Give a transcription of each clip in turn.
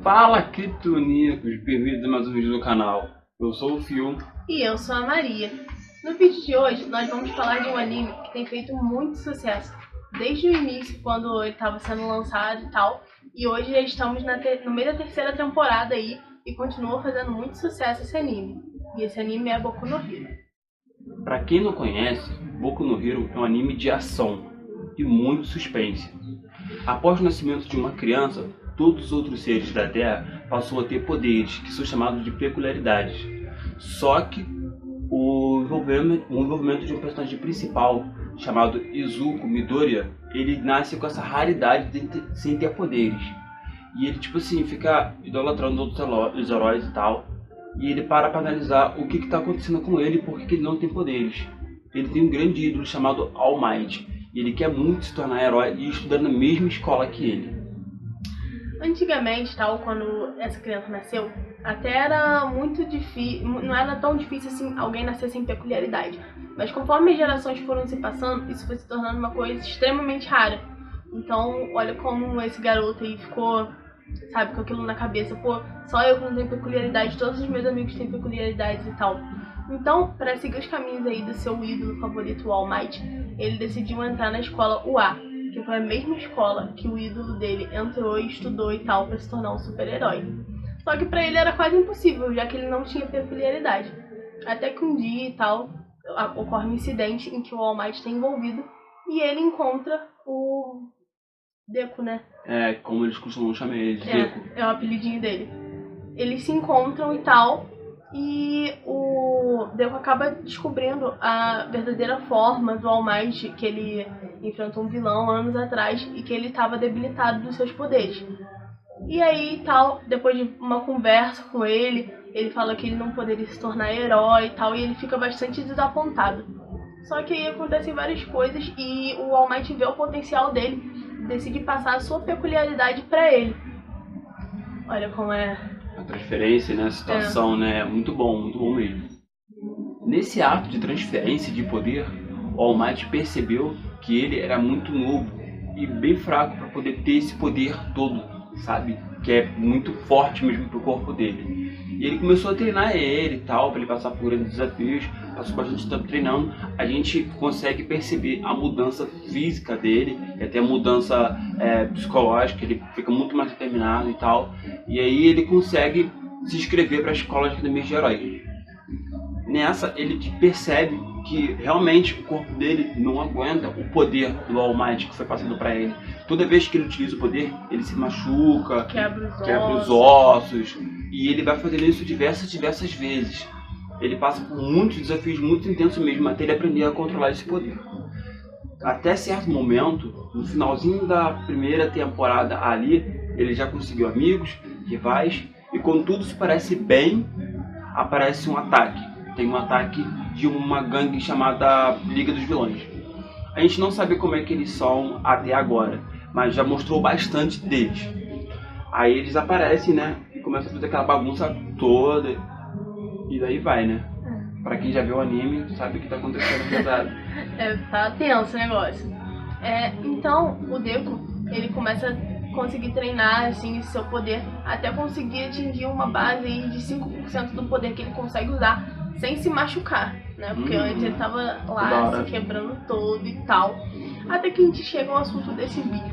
Fala, criptoníacos, bem-vindos a mais um vídeo do canal. Eu sou o Fio. E eu sou a Maria. No vídeo de hoje, nós vamos falar de um anime que tem feito muito sucesso. Desde o início, quando ele estava sendo lançado e tal. E hoje já estamos no meio da terceira temporada aí. E continua fazendo muito sucesso esse anime. E esse anime é Boku no Hero. Pra quem não conhece, Boku no Hero é um anime de ação e muito suspense. Após o nascimento de uma criança, todos os outros seres da Terra passam a ter poderes, que são chamados de peculiaridades. Só que o envolvimento de um personagem principal, chamado Izuku Midoriya, ele nasce com essa raridade sem ter poderes. E ele, tipo assim, fica idolatrando outros heróis e tal. E ele para analisar o que está acontecendo com ele e por que ele não tem poderes. Ele tem um grande ídolo chamado All Might. E ele quer muito se tornar herói e estudar na mesma escola que ele. Antigamente, tal, quando essa criança nasceu, até era muito difícil, não era tão difícil assim alguém nascer sem peculiaridade. Mas conforme as gerações foram se passando, isso foi se tornando uma coisa extremamente rara. Então, olha como esse garoto aí ficou, sabe, com aquilo na cabeça. Pô, só eu que não tenho peculiaridade, todos os meus amigos têm peculiaridades e tal. Então, para seguir os caminhos aí do seu ídolo favorito, o All Might, ele decidiu entrar na escola UA, que foi a mesma escola que o ídolo dele entrou e estudou e tal para se tornar um super-herói. Só que para ele era quase impossível, já que ele não tinha peculiaridade. Até que um dia e tal, ocorre um incidente em que o All Might está envolvido e ele encontra o Deku, né? É, como eles costumam chamar ele, Deku. É o apelidinho dele. Eles se encontram e tal, e o Deku acaba descobrindo a verdadeira forma do All Might, que ele enfrentou um vilão anos atrás e que ele estava debilitado dos seus poderes. E aí tal, depois de uma conversa com ele fala que ele não poderia se tornar herói e tal, e ele fica bastante desapontado. Só que aí acontecem várias coisas e o All Might vê o potencial dele e decide passar a sua peculiaridade pra ele. Olha como é... A transferência, né, a situação, né, muito bom mesmo. Nesse ato de transferência de poder, o All Might percebeu que ele era muito novo e bem fraco para poder ter esse poder todo, sabe? Que é muito forte mesmo pro corpo dele. E ele começou a treinar ele e tal, para ele passar por grandes desafios. Passou bastante tempo treinando. A gente consegue perceber a mudança física dele, e até a mudança psicológica. Ele fica muito mais determinado e tal. E aí ele consegue se inscrever para a escola de academia de heróis. Nessa ele percebe que realmente o corpo dele não aguenta o poder do All Might que foi passado para ele. Toda vez que ele utiliza o poder, ele se machuca, quebra os ossos, e ele vai fazendo isso diversas vezes. Ele passa por muitos desafios muito intensos mesmo, até ele aprender a controlar esse poder. Até certo momento, no finalzinho da primeira temporada ali, ele já conseguiu amigos, rivais, e quando tudo se parece bem, aparece um ataque. Tem um ataque de uma gangue chamada Liga dos Vilões. A gente não sabe como é que eles são até agora, mas já mostrou bastante deles. Aí eles aparecem, né, e começam a fazer aquela bagunça toda, e daí vai, né. Pra quem já viu o anime, sabe o que tá acontecendo pesado. Tá tenso o negócio. Então, o Deku, ele começa a conseguir treinar, assim, seu poder, até conseguir atingir uma base aí de 5% do poder que ele consegue usar sem se machucar, né? Porque antes ele tava lá se quebrando todo e tal. Até que a gente chega ao assunto desse vídeo,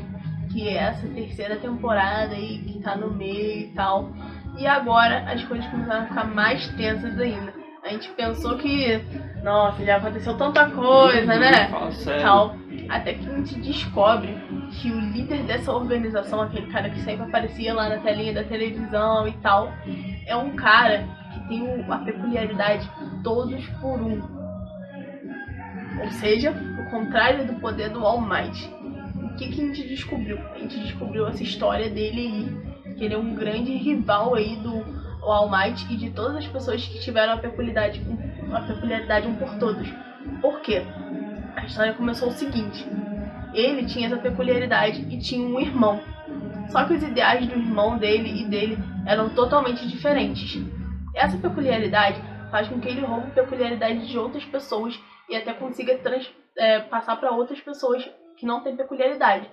que é essa terceira temporada aí, que tá no meio e tal. E agora as coisas começaram a ficar mais tensas ainda. A gente pensou que, nossa, já aconteceu tanta coisa, né? Fala sério. Tal. Até que a gente descobre que o líder dessa organização, aquele cara que sempre aparecia lá na telinha da televisão e tal, é um cara que tem a peculiaridade todos por um. Ou seja, o contrário do poder do All Might. O que a gente descobriu? A gente descobriu essa história dele aí, que ele é um grande rival aí do All Might e de todas as pessoas que tiveram a peculiaridade um por todos. Por quê? A história começou o seguinte: ele tinha essa peculiaridade e tinha um irmão. Só que os ideais do irmão dele e dele eram totalmente diferentes. Essa peculiaridade faz com que ele roube peculiaridades de outras pessoas e até consiga passar para outras pessoas que não têm peculiaridade.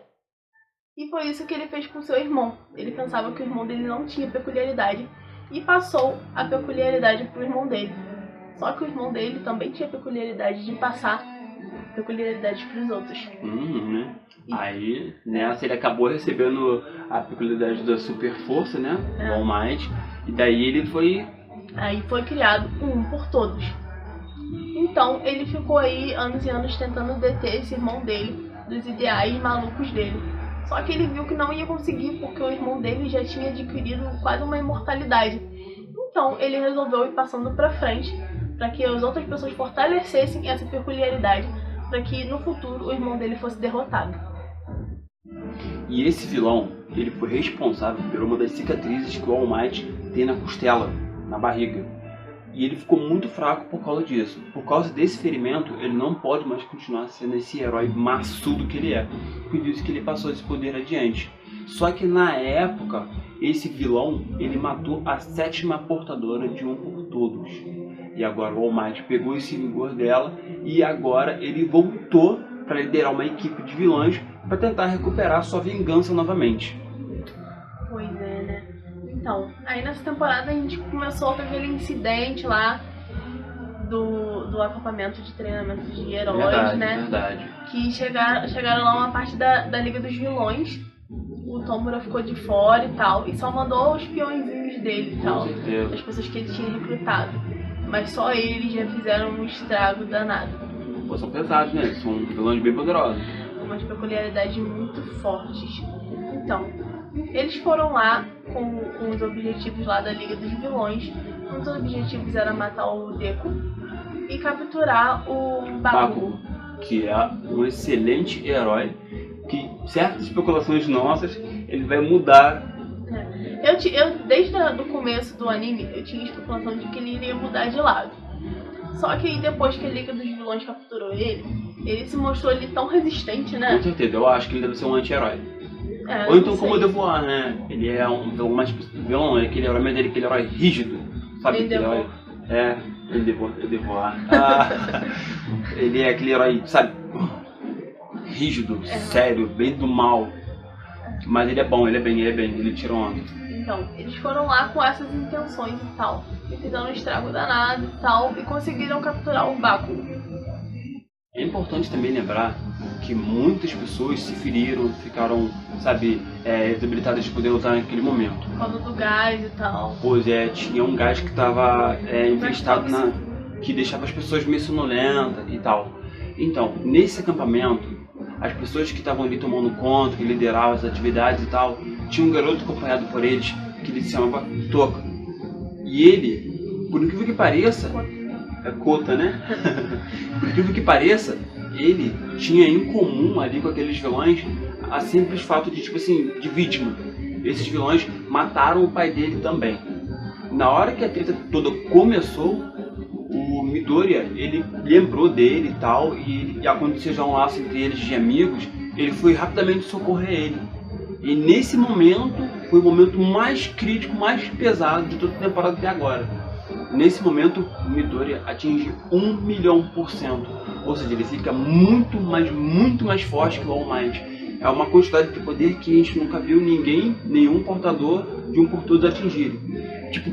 E foi isso que ele fez com seu irmão. Ele pensava que o irmão dele não tinha peculiaridade e passou a peculiaridade pro irmão dele. Só que o irmão dele também tinha peculiaridade de passar peculiaridades pros outros. Né? Aí, nessa, ele acabou recebendo a peculiaridade da super força, né? O All Might. E daí ele foi... Aí foi criado um por todos. Então, ele ficou aí anos e anos tentando deter esse irmão dele dos ideais malucos dele. Só que ele viu que não ia conseguir, porque o irmão dele já tinha adquirido quase uma imortalidade. Então, ele resolveu ir passando pra frente, para que as outras pessoas fortalecessem essa peculiaridade, para que no futuro o irmão dele fosse derrotado. E esse vilão, ele foi responsável por uma das cicatrizes que o All Might tem na costela, na barriga. E ele ficou muito fraco por causa disso. Por causa desse ferimento, ele não pode mais continuar sendo esse herói maçudo que ele é. Por isso que ele passou esse poder adiante. Só que na época, esse vilão, ele matou a 7ª portadora de um por todos. E agora o All Might pegou esse vigor dela e agora ele voltou para liderar uma equipe de vilões para tentar recuperar sua vingança novamente. Pois é, né? Então, aí nessa temporada a gente começou com aquele incidente lá do acampamento de treinamento de heróis, verdade, né? Verdade. Que chegaram lá uma parte da Liga dos Vilões. O Tomura ficou de fora e tal, e só mandou os peõezinhos dele e tal, as pessoas que ele tinha recrutado. Mas só eles já fizeram um estrago danado. Pô, são pesados, né? São vilões bem poderosos. Umas peculiaridades muito fortes. Então, eles foram lá com os objetivos lá da Liga dos Vilões. Um dos objetivos era matar o Deku e capturar o Bakugo, que é um excelente herói, que certas especulações nossas, ele vai mudar. Eu desde o começo do anime, eu tinha especulação de que ele iria mudar de lado. Só que aí depois que a Liga dos Vilões capturou ele se mostrou ali tão resistente, né? Com certeza, eu acho que ele deve ser um anti-herói. Ou então como o Devoir, né? Ele é um vilão mais vilão, é aquele herói dele, aquele herói rígido. Sabe aquele herói? Devoir. Ele é aquele herói, sabe? Rígido, sério, bem do mal. Mas ele é bom, ele tira onda. Então, eles foram lá com essas intenções e tal. E fizeram um estrago danado e tal. E conseguiram capturar o Bakugo. É importante também lembrar que muitas pessoas se feriram, ficaram, sabe, desabilitadas de poder lutar naquele momento. Por causa do gás e tal. Pois é, tinha um gás que estava infestado que deixava as pessoas meio sonolentas e tal. Então, nesse acampamento, as pessoas que estavam ali tomando conta, que lideravam as atividades e tal, tinha um garoto acompanhado por eles, que ele se chamava Toka. E ele, por incrível que pareça, é Kota, né? Por incrível que pareça, ele tinha em comum ali com aqueles vilões a simples fato de, tipo assim, de vítima. Esses vilões mataram o pai dele também. Na hora que a treta toda começou, o Midoriya, ele lembrou dele e tal, e aconteceu já um laço entre eles de amigos, ele foi rapidamente socorrer ele. E nesse momento, foi o momento mais crítico, mais pesado de toda a temporada até agora. Nesse momento, o Midoriya atinge 1.000.000%. Ou seja, ele fica muito mais forte que o All Might. É uma quantidade de poder que a gente nunca viu nenhum portador de um por todos atingirem. Tipo,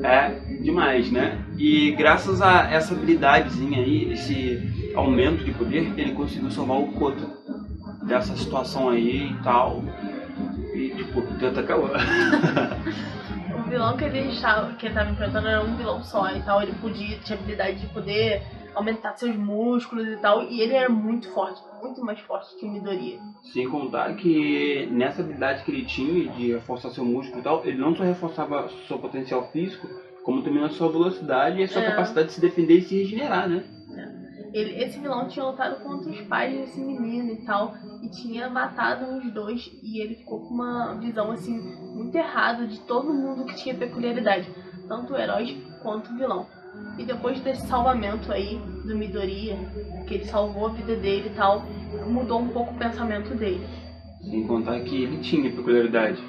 é demais, né? E graças a essa habilidadezinha aí, esse aumento de poder, ele conseguiu salvar o Kota dessa situação aí e tal. E tipo, tenta acabou. O vilão que ele estava enfrentando era um vilão só e tal. Ele tinha habilidade de poder aumentar seus músculos e tal. E ele era muito forte, muito mais forte que o Midoriya. Sem contar que nessa habilidade que ele tinha de reforçar seu músculo e tal, ele não só reforçava seu potencial físico, como também a sua velocidade e a sua capacidade de se defender e se regenerar, né? Esse vilão tinha lutado contra os pais desse menino e tal, e tinha matado os dois, e ele ficou com uma visão assim muito errada de todo mundo que tinha peculiaridade, tanto o herói quanto o vilão. E depois desse salvamento aí do Midoriya, que ele salvou a vida dele e tal, mudou um pouco o pensamento dele. Sem contar que ele tinha peculiaridade.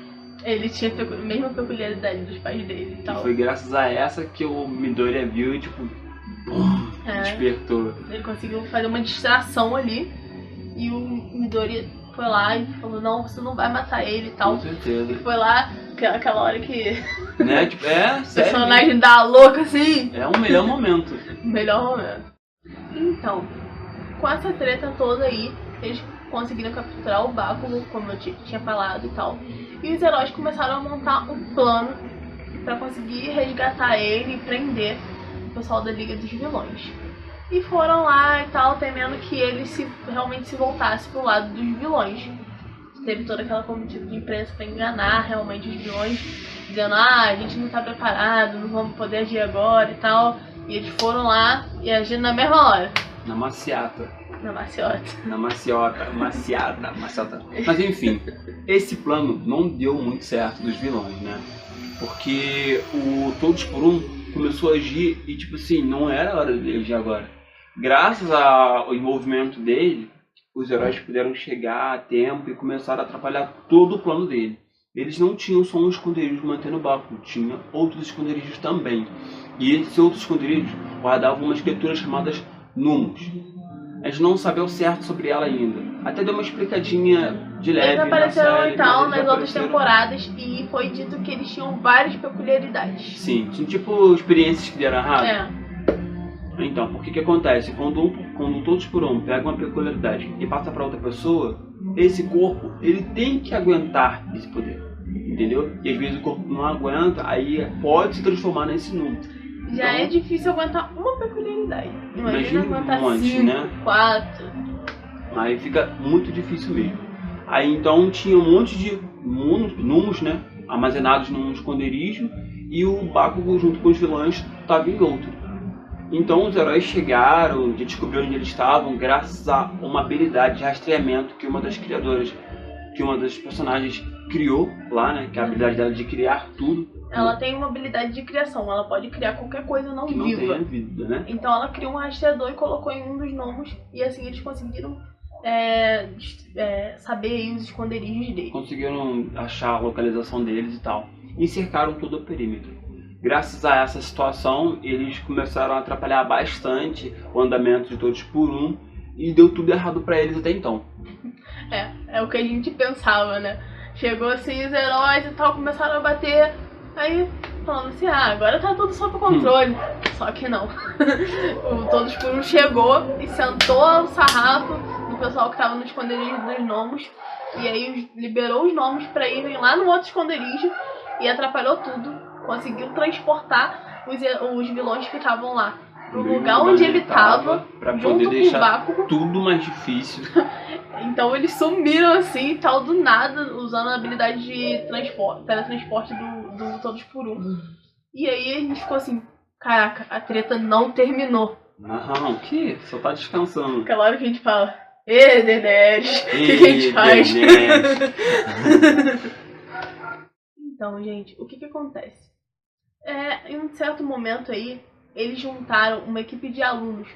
Ele tinha a mesma peculiaridade dos pais dele e tal. E foi graças a essa que o Midoriya viu e tipo, despertou. Ele conseguiu fazer uma distração ali e o Midoriya foi lá e falou, não, você não vai matar ele e tal. Com certeza. E foi lá, aquela hora que Né? Tipo, o sério. personagem dá a louca assim. É o melhor momento. Melhor momento. Então, com essa treta toda aí, eles conseguiram capturar o Bákugo, como eu tinha falado e tal. E os heróis começaram a montar um plano pra conseguir resgatar ele e prender o pessoal da Liga dos Vilões. E foram lá e tal, temendo que ele realmente se voltasse pro lado dos vilões. Teve toda aquela comitiva de imprensa pra enganar realmente os vilões, dizendo, a gente não tá preparado, não vamos poder agir agora e tal. E eles foram lá e agiram na mesma hora. Na maciata. Na maciota. Na maciota. Maciata. Mas enfim, esse plano não deu muito certo dos vilões, né? Porque o Todos por Um começou a agir e, tipo assim, não era a hora dele agir agora. Graças ao envolvimento dele, os heróis puderam chegar a tempo e começaram a atrapalhar todo o plano dele. Eles não tinham só um esconderijo mantendo o Bákugo, tinha outros esconderijos também. E esses outros esconderijos guardavam umas criaturas chamadas Numos. A gente não sabe ao certo sobre ela ainda. Até deu uma explicadinha de leve. Eles apareceram na série, e tal mas nas eles outras apareceram. temporadas e foi dito que eles tinham várias peculiaridades. Sim, tinha tipo experiências que deram errado. É. Então, por que acontece? Quando Todos por Um pega uma peculiaridade e passa para outra pessoa, esse corpo, ele tem que aguentar esse poder, entendeu? E às vezes o corpo não aguenta, aí pode se transformar nesse número. Já é difícil aguentar uma peculiaridade. Imagina aguentar um monte, 5, né? 4. Aí fica muito difícil mesmo. Aí então tinha um monte de Numos, né? Armazenados num esconderijo, e o Bákugo junto com os vilões estava em outro. Então os heróis chegaram, já descobriram onde eles estavam, graças a uma habilidade de rastreamento que uma das criadoras, que uma das personagens criou lá, né? Que é a habilidade dela de criar tudo. Ela tem uma habilidade de criação, ela pode criar qualquer coisa não que não viva. tenha vida, né? Então ela criou um rastreador e colocou em um dos gnomos, e assim eles conseguiram saber aí os esconderijos deles. Conseguiram achar a localização deles e tal. E cercaram todo o perímetro. Graças a essa situação, eles começaram a atrapalhar bastante o andamento de Todos por Um, e deu tudo errado pra eles até então. É o que a gente pensava, né? Chegou assim os heróis e tal, começaram a bater, aí falando assim, agora tá tudo sob controle. Só que não. O Todos por Um chegou e sentou o sarrafo do pessoal que tava no esconderijo dos gnomos, e aí liberou os gnomos pra irem lá no outro esconderijo e atrapalhou tudo. Conseguiu transportar os vilões que estavam lá pro lugar onde ele tava, pra junto poder com o deixar Bákugo. tudo mais difícil. Então eles sumiram assim, tal, do nada, usando a habilidade de teletransporte do Todos por Um. E aí a gente ficou assim, caraca, a treta não terminou. Não, que? Só tá descansando. Aquela hora que a gente fala, Daenerys, o que a gente faz? Então, gente, o que acontece? Em um certo momento aí, eles juntaram uma equipe de alunos,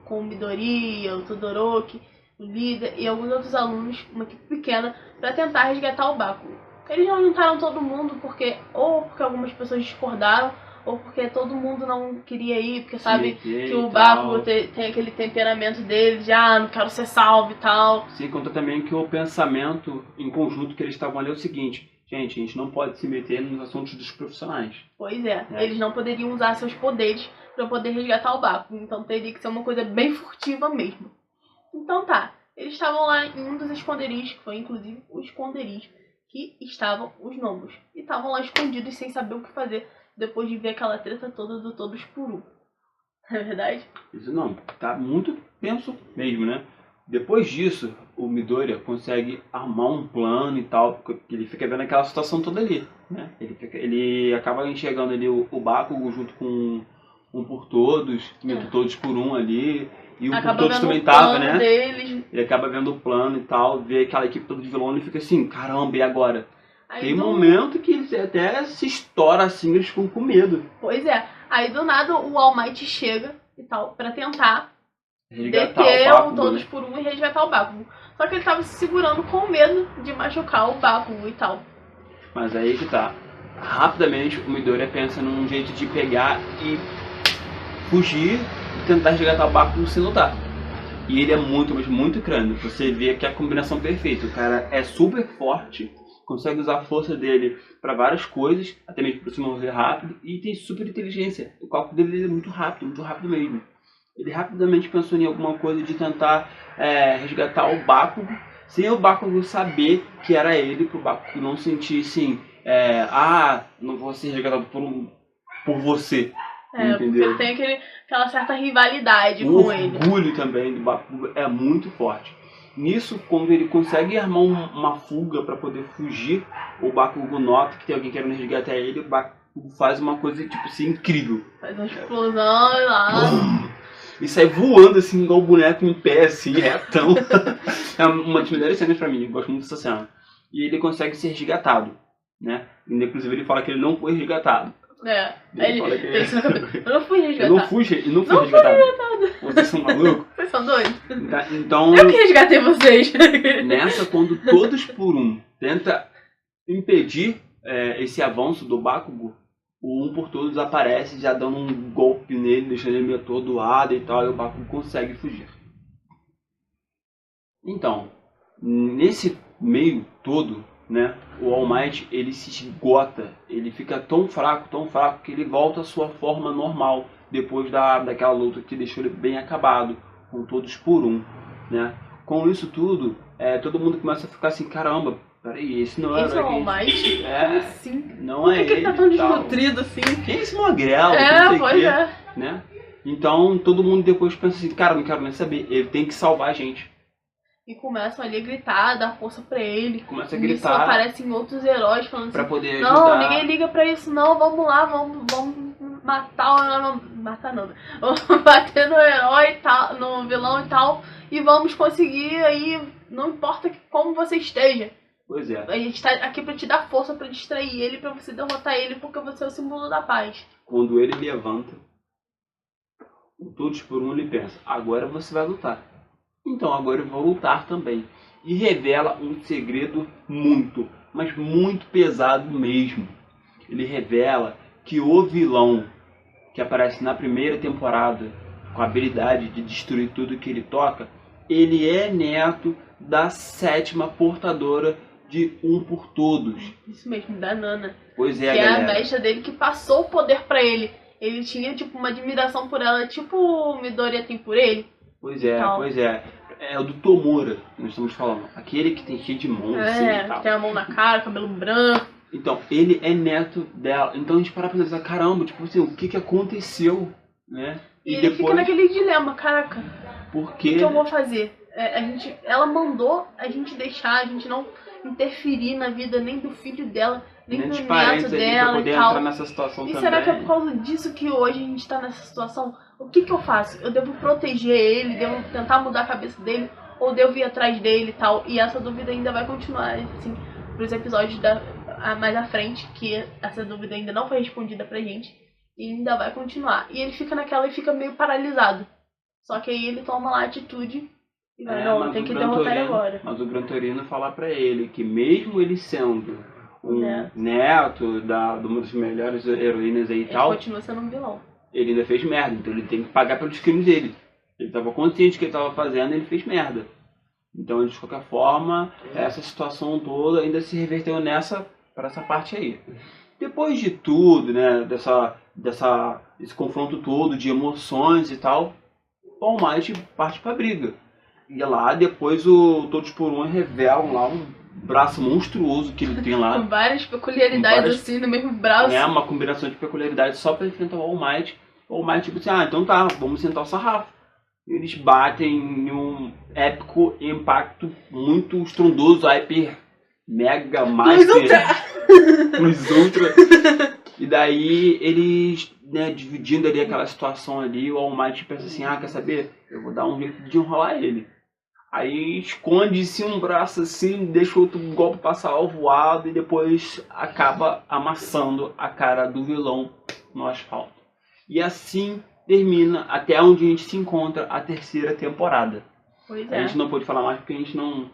com o Midoriya, o Todoroki, o líder e alguns outros alunos, uma equipe pequena, para tentar resgatar o Bákugo. Eles não juntaram todo mundo porque algumas pessoas discordaram, ou porque todo mundo não queria ir, porque sabe que o Bákugo tem aquele temperamento dele de não quero ser salvo e tal. Sem contar também que o pensamento em conjunto que eles estavam ali é o seguinte: gente, a gente não pode se meter nos assuntos dos profissionais. Pois é, eles não poderiam usar seus poderes para poder resgatar o Bákugo, então teria que ser uma coisa bem furtiva mesmo. Então tá, eles estavam lá em um dos esconderijos, que foi inclusive o esconderijo que estavam os gnomos, e estavam lá escondidos sem saber o que fazer, depois de ver aquela treta toda do Todos por Um. Não é verdade? Isso não, tá muito tenso mesmo, né? Depois disso, o Midoriya consegue armar um plano e tal, porque ele fica vendo aquela situação toda ali, né? Ele acaba enxergando ali o Bákugo junto com um por todos, Todos por Um ali, e o por todos também tava, né? Deles. Ele acaba vendo o plano e tal, vê aquela equipe toda de vilão e fica assim, caramba, e agora? Aí tem momento que eles até se estoura assim, eles ficam com medo. Pois é, aí do nada o All Might chega e tal, pra tentar resgatar deter o Bákugo, o Todos por Um e resgatar o Bákugo. Só que ele tava se segurando com medo de machucar o Bákugo e tal. Mas aí que tá. Rapidamente o Midoriya pensa num jeito de pegar e fugir e tentar resgatar o Bákugo sem lutar. E ele é muito, mas muito crânio. Você vê que é a combinação perfeita. O cara é super forte, consegue usar a força dele para várias coisas, até mesmo para se mover rápido, e tem super inteligência. O cálculo dele é muito rápido mesmo. Ele rapidamente pensou em alguma coisa de tentar resgatar o Bakugo, sem o Bakugo saber que era ele, para o Bakugo não sentir assim, não vou ser resgatado por você. Entendeu? Porque tem aquela certa rivalidade com ele. O orgulho também do Bakugo é muito forte. Nisso, quando ele consegue armar uma fuga para poder fugir, o Bakugo nota que tem alguém querendo resgatar ele, o Bakugo faz uma coisa tipo assim, incrível. Faz uma explosão lá. E sai voando assim, igual o boneco em pé, assim, retão. É uma das melhores cenas pra mim, eu gosto muito dessa cena. E ele consegue ser resgatado, né? Inclusive ele fala que ele não foi resgatado. Ele fala que eu não fui resgatado. Eu não fui resgatado. Vocês são malucos? Vocês são doidos? Então, eu que resgatei vocês. Nessa, quando todos por um tenta impedir esse avanço do Bakugo, o um por todos aparece já dando um golpe nele, deixando ele meio atordoado e tal, e o Bakugo consegue fugir. Então, nesse meio todo, né, o All Might ele se esgota, ele fica tão fraco que ele volta à sua forma normal depois daquela luta que deixou ele bem acabado, com todos por um, né? Com isso tudo, todo mundo começa a ficar assim, caramba, peraí, esse não era... Esse é o All Might? Como assim? Não é ele. Por que ele tá tão desnutrido assim? Quem é esse magrelo? Né? Então todo mundo depois pensa assim, cara, não quero nem saber, ele tem que salvar a gente. E começam ali a gritar, dar força pra ele. Começa a gritar. Isso aparecem outros heróis falando pra assim, poder ajudar. Não, ninguém liga pra isso não, vamos lá, vamos matar o... Matar não, vamos bater no herói e tal, no vilão e tal, e vamos conseguir aí, não importa como você esteja. Pois é. A gente tá aqui pra te dar força, pra distrair ele, pra você derrotar ele, porque você é o símbolo da paz. Quando ele levanta, todos por um ele pensa, agora você vai lutar. Então agora eu vou lutar também. E revela um segredo muito, mas muito pesado mesmo. Ele revela que o vilão que aparece na primeira temporada, com a habilidade de destruir tudo que ele toca, ele é neto da 7ª portadora de Um por Todos. Isso mesmo, da Nana. Pois é, que galera. É a mestra dele que passou o poder pra ele. Ele tinha tipo uma admiração por ela, tipo o Midoriya tem por ele. Pois é. É o do Tomura que nós estamos falando. Aquele que tem cheio de mãos assim e tal. Tem a mão na cara, cabelo branco. Então, ele é neto dela. Então a gente para pra pensar, caramba, tipo assim, o que aconteceu, né? E ele fica naquele dilema, caraca. Por O que eu vou fazer? Ela mandou a gente deixar, a gente não interferir na vida nem do filho dela, nem do neto dela e tal. Entrar nessa situação também. Será que é por causa disso que hoje a gente tá nessa situação? O que eu faço? Eu devo proteger ele, devo tentar mudar a cabeça dele, ou devo ir atrás dele e tal? E essa dúvida ainda vai continuar, assim, pros episódios mais à frente, que essa dúvida ainda não foi respondida pra gente, e ainda vai continuar. E ele fica naquela e fica meio paralisado. Só que aí ele toma lá a atitude e vai, não, tem que derrotar ele agora. Mas o Gran Torino fala pra ele que mesmo ele sendo um neto de uma das melhores heroínas aí e tal, ele continua sendo um vilão. Ele ainda fez merda, então ele tem que pagar pelos crimes dele. Ele estava consciente do que ele estava fazendo e ele fez merda. Então, de qualquer forma, essa situação toda ainda se reverteu para essa parte aí. Depois de tudo, né, desse confronto todo de emoções e tal, o All Might parte pra briga. E lá depois o Todos por Um revelam lá um braço monstruoso que ele tem lá. Com várias peculiaridades assim no mesmo braço. Uma combinação de peculiaridades só para enfrentar o All Might. O All Might tipo assim, então tá, vamos sentar o sarrafo. Eles batem em um épico impacto muito estrondoso, hyper, mega, master, Plus Ultra. E daí eles, né, dividindo ali aquela situação ali, o All Might pensa assim, quer saber? Eu vou dar um jeito de enrolar ele. Aí esconde-se um braço assim, deixa outro golpe passar voado e depois acaba amassando a cara do vilão no asfalto. E assim termina até onde a gente se encontra a 3ª temporada. Pois é. A gente não pôde falar mais porque a gente não...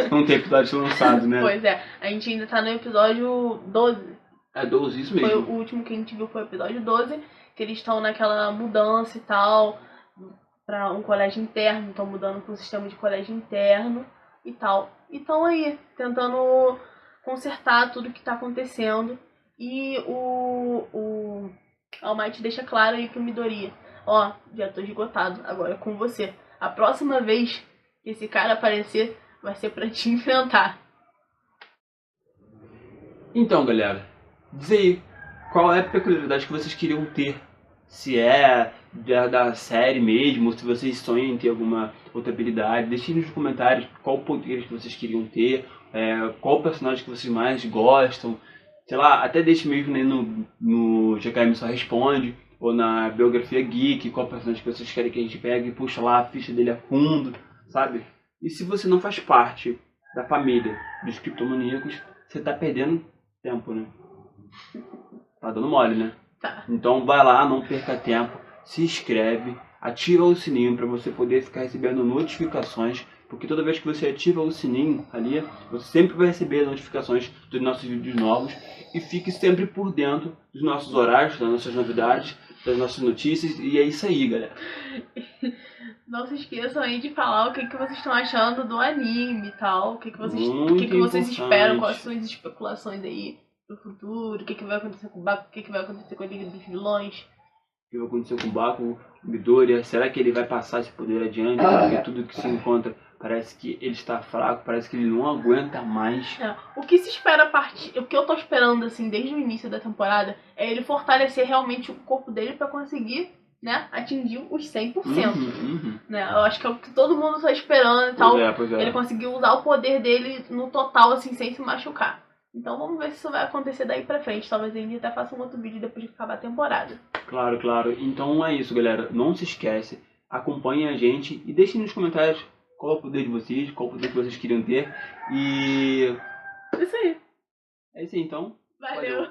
não tem episódio lançado, né? Pois é. A gente ainda tá no episódio 12. É 12, isso mesmo. Foi o último que a gente viu, foi o episódio 12. Que eles estão naquela mudança e tal... para um colégio interno, estão mudando para um sistema de colégio interno e tal. E estão aí, tentando consertar tudo que está acontecendo. E o All Might deixa claro aí pro Midoriya: ó, já tô esgotado, agora é com você. A próxima vez que esse cara aparecer, vai ser pra te enfrentar. Então, galera, diz aí, qual é a peculiaridade que vocês queriam ter? Se é da série mesmo, ou se vocês sonham em ter alguma outra habilidade, deixem nos comentários qual poder que vocês queriam ter, qual personagem que vocês mais gostam, sei lá, até deixe mesmo aí no GKM Só Responde, ou na Biografia Geek, qual personagem que vocês querem que a gente pegue e puxa lá a ficha dele a fundo, sabe? E se você não faz parte da família dos criptomaníacos, você tá perdendo tempo, né? Tá dando mole, né? Tá. Então vai lá, não perca tempo, se inscreve, ativa o sininho para você poder ficar recebendo notificações, porque toda vez que você ativa o sininho ali, você sempre vai receber notificações dos nossos vídeos novos e fique sempre por dentro dos nossos horários, das nossas novidades, das nossas notícias, e é isso aí, galera. Não se esqueçam aí de falar o que vocês estão achando do anime e tal, o que vocês esperam, quais são as especulações aí pro futuro, o que vai acontecer com o Bakugo, o que vai acontecer com a Liga dos Vilões. O que vai acontecer com o Bakugo, o Midoriya, será que ele vai passar esse poder adiante? Porque tudo que se encontra parece que ele está fraco, parece que ele não aguenta mais. O que se espera o que eu tô esperando assim desde o início da temporada é ele fortalecer realmente o corpo dele pra conseguir, né, atingir os 100%. Né? Eu acho que é o que todo mundo tá esperando e tal. Pois é. Ele conseguiu usar o poder dele no total, assim, sem se machucar. Então vamos ver se isso vai acontecer daí pra frente. Talvez a gente até faça um outro vídeo depois de acabar a temporada. Claro. Então é isso, galera. Não se esquece. Acompanhem a gente e deixem nos comentários qual é o poder de vocês, qual é o poder que vocês queriam ter. E... Isso aí. é isso aí, então. Valeu.